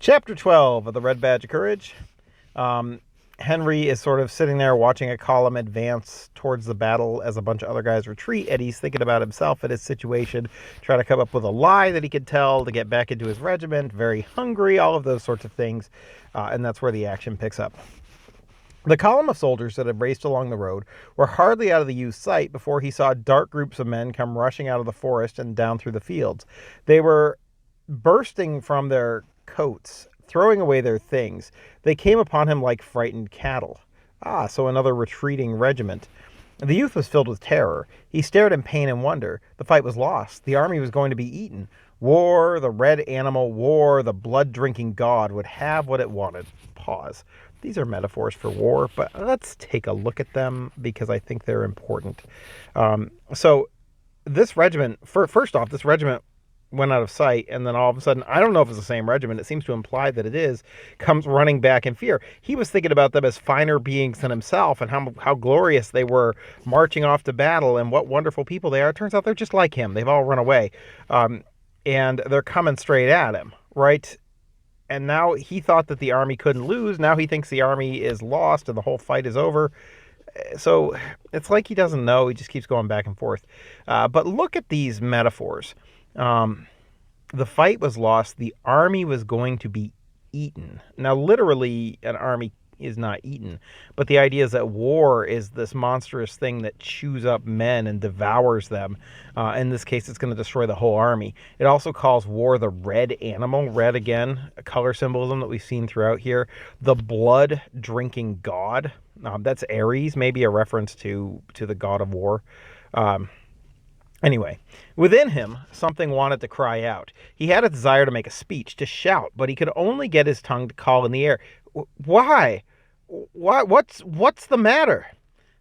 Chapter 12 of the Red Badge of Courage. Henry is sort of sitting there watching a column advance towards the battle as a bunch of other guys retreat, and he's thinking about himself and his situation, trying to come up with a lie that he could tell to get back into his regiment, very hungry, all of those sorts of things, and that's where the action picks up. The column of soldiers that had raced along the road were hardly out of the youth's sight before he saw dark groups of men come rushing out of the forest and down through the fields. They were bursting from their coats, throwing away their things. They came upon him like frightened cattle. So another retreating regiment. The youth was filled with terror. He stared in pain and wonder. The fight was lost. The army was going to be eaten. War, the red animal, war, the blood-drinking god would have what it wanted. Pause. These are metaphors for war, but let's take a look at them because I think they're important. So this regiment, first off, this regiment went out of sight, and then all of a sudden, I don't know if it's the same regiment, it seems to imply that it is, comes running back in fear. He was thinking about them as finer beings than himself and how glorious they were marching off to battle and what wonderful people they are. It turns out they're just like him. They've all run away. And they're coming straight at him, right? And now he thought that the army couldn't lose. Now he thinks the army is lost and the whole fight is over. So it's like he doesn't know. He just keeps going back and forth. But look at these metaphors. The fight was lost. The army was going to be eaten. Now, literally, an army is not eaten. But the idea is that war is this monstrous thing that chews up men and devours them. In this case, it's going to destroy the whole army. It also calls war the red animal. Red, again, a color symbolism that we've seen throughout here. The blood-drinking god. That's Ares, maybe a reference to the god of war. Anyway, within him, something wanted to cry out. He had a desire to make a speech, to shout, but he could only get his tongue to call in the air. Why? What's the matter?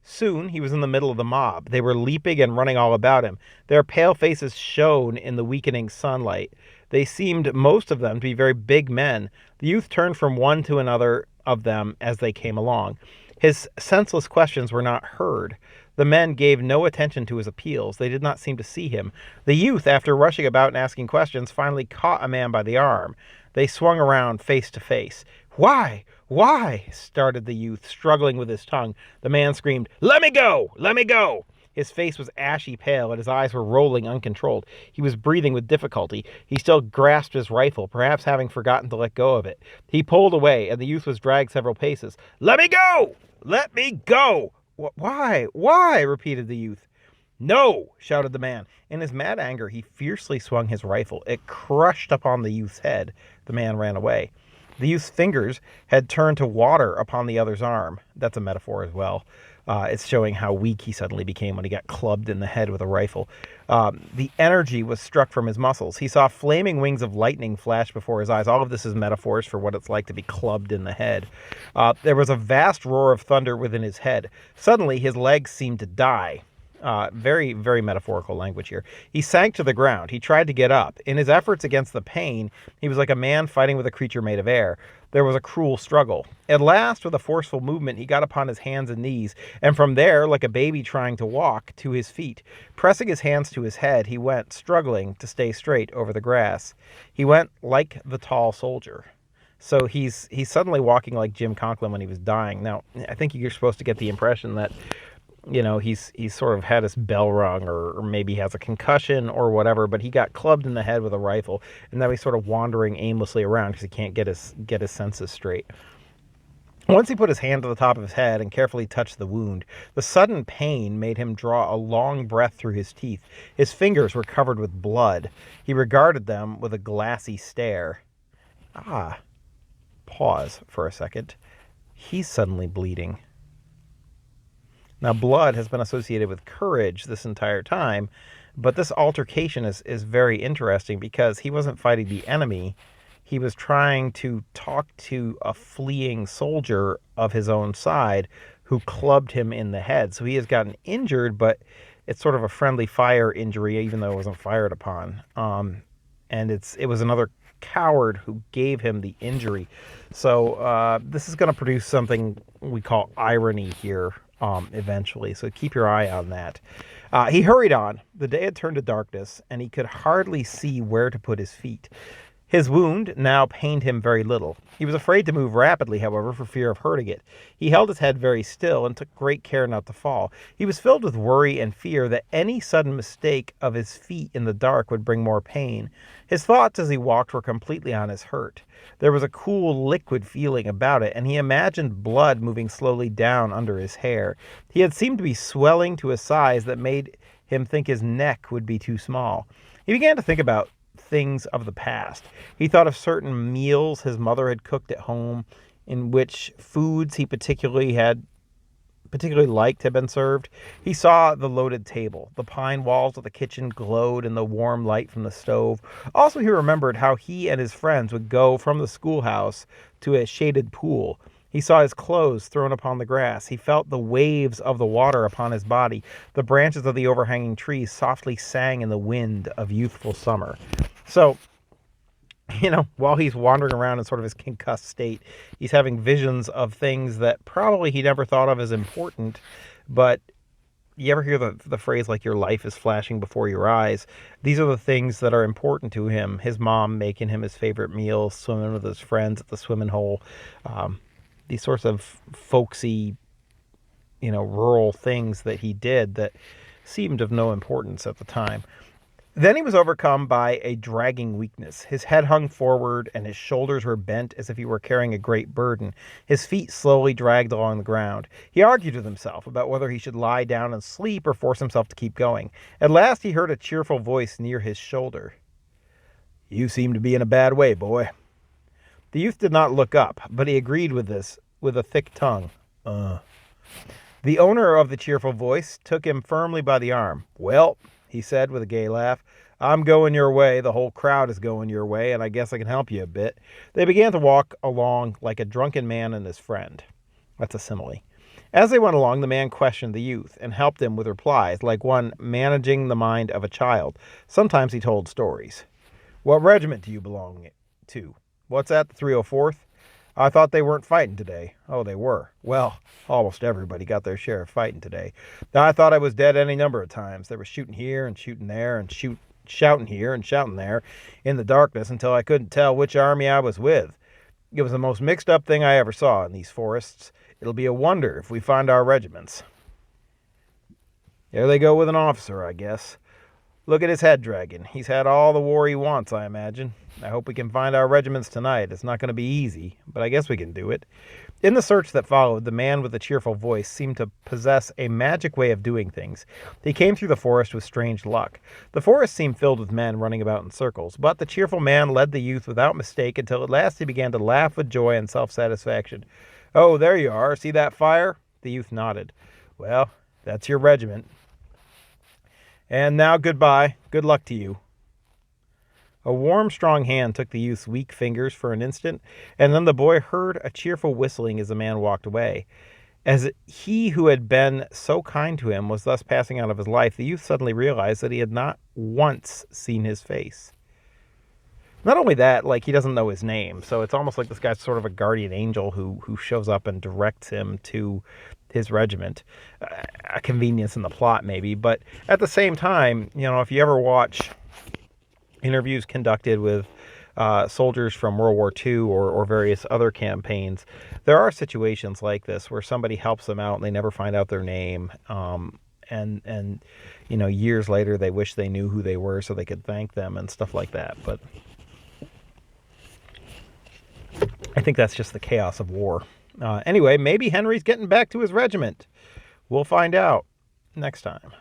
Soon he was in the middle of the mob. They were leaping and running all about him. Their pale faces shone in the weakening sunlight. They seemed, most of them, to be very big men. The youth turned from one to another of them as they came along. His senseless questions were not heard. The men gave no attention to his appeals. They did not seem to see him. The youth, after rushing about and asking questions, finally caught a man by the arm. They swung around face to face. Why? Why? Started the youth, struggling with his tongue. The man screamed, "Let me go! Let me go!" His face was ashy pale, and his eyes were rolling uncontrolled. He was breathing with difficulty. He still grasped his rifle, perhaps having forgotten to let go of it. He pulled away, and the youth was dragged several paces. "Let me go! Let me go!" Why? Why? Repeated the youth. No! Shouted the man. In his mad anger, he fiercely swung his rifle. It crushed upon the youth's head. The man ran away. The youth's fingers had turned to water upon the other's arm. That's a metaphor as well. It's showing how weak he suddenly became when he got clubbed in the head with a rifle. The energy was struck from his muscles. He saw flaming wings of lightning flash before his eyes. All of this is metaphors for what it's like to be clubbed in the head. There was a vast roar of thunder within his head. Suddenly, his legs seemed to die. Very, very metaphorical language here. He sank to the ground. He tried to get up. In his efforts against the pain, he was like a man fighting with a creature made of air. There was a cruel struggle. At last, with a forceful movement, he got upon his hands and knees, and from there, like a baby trying to walk, to his feet. Pressing his hands to his head, he went, struggling to stay straight over the grass. He went like the tall soldier. So he's suddenly walking like Jim Conklin when he was dying. Now, I think you're supposed to get the impression that he's sort of had his bell rung or maybe has a concussion or whatever, but he got clubbed in the head with a rifle, and now he's sort of wandering aimlessly around because he can't get his senses straight. Once he put his hand to the top of his head and carefully touched the wound, the sudden pain made him draw a long breath through his teeth. His fingers were covered with blood. He regarded them with a glassy stare. Pause for a second. He's suddenly bleeding. Now, blood has been associated with courage this entire time, but this altercation is very interesting because he wasn't fighting the enemy. He was trying to talk to a fleeing soldier of his own side who clubbed him in the head. So he has gotten injured, but it's sort of a friendly fire injury, even though it wasn't fired upon. And it was another coward who gave him the injury. So this is going to produce something we call irony here. Eventually, so keep your eye on that. He hurried on. The day had turned to darkness, and he could hardly see where to put his feet. His wound now pained him very little. He was afraid to move rapidly, however, for fear of hurting it. He held his head very still and took great care not to fall. He was filled with worry and fear that any sudden mistake of his feet in the dark would bring more pain. His thoughts as he walked were completely on his hurt. There was a cool, liquid feeling about it, and he imagined blood moving slowly down under his hair. He had seemed to be swelling to a size that made him think his neck would be too small. He began to think about things of the past. He thought of certain meals his mother had cooked at home, in which foods he particularly liked had been served. He saw the loaded table. The pine walls of the kitchen glowed in the warm light from the stove. Also, he remembered how he and his friends would go from the schoolhouse to a shaded pool. He saw his clothes thrown upon the grass. He felt the waves of the water upon his body. The branches of the overhanging trees softly sang in the wind of youthful summer. So, while he's wandering around in sort of his concussed state, he's having visions of things that probably he never thought of as important. But you ever hear the phrase, like, your life is flashing before your eyes? These are the things that are important to him. His mom making him his favorite meals, swimming with his friends at the swimming hole. These sorts of folksy, rural things that he did that seemed of no importance at the time. Then he was overcome by a dragging weakness. His head hung forward and his shoulders were bent as if he were carrying a great burden. His feet slowly dragged along the ground. He argued with himself about whether he should lie down and sleep or force himself to keep going. At last he heard a cheerful voice near his shoulder. "You seem to be in a bad way, boy." The youth did not look up, but he agreed with this with a thick tongue. The owner of the cheerful voice took him firmly by the arm. "Well," he said with a gay laugh, "I'm going your way, the whole crowd is going your way, and I guess I can help you a bit." They began to walk along like a drunken man and his friend. That's a simile. As they went along, the man questioned the youth and helped him with replies, like one managing the mind of a child. Sometimes he told stories. "What regiment do you belong to?" "What's that, the 304th? I thought they weren't fighting today." "Oh, they were." "Well, almost everybody got their share of fighting today. I thought I was dead any number of times. They were shooting here and shooting there and shouting here and shouting there in the darkness until I couldn't tell which army I was with. It was the most mixed up thing I ever saw in these forests. It'll be a wonder if we find our regiments." There they go with an officer, I guess. Look at his head dragging. He's had all the war he wants, I imagine. I hope we can find our regiments tonight. It's not going to be easy, but I guess we can do it. In the search that followed, the man with the cheerful voice seemed to possess a magic way of doing things. He came through the forest with strange luck. The forest seemed filled with men running about in circles, but the cheerful man led the youth without mistake until at last he began to laugh with joy and self-satisfaction. "Oh, there you are. See that fire?" The youth nodded. "Well, that's your regiment. And now goodbye. Good luck to you." A warm, strong hand took the youth's weak fingers for an instant, and then the boy heard a cheerful whistling as the man walked away. As he who had been so kind to him was thus passing out of his life, the youth suddenly realized that he had not once seen his face. Not only that, he doesn't know his name, so it's almost like this guy's sort of a guardian angel who shows up and directs him to his regiment. A convenience in the plot, maybe, but at the same time, if you ever watch interviews conducted with soldiers from World War II or various other campaigns, there are situations like this where somebody helps them out and they never find out their name, and years later they wish they knew who they were so they could thank them and stuff like that. But I think that's just the chaos of war. Anyway, maybe Henry's getting back to his regiment. We'll find out next time.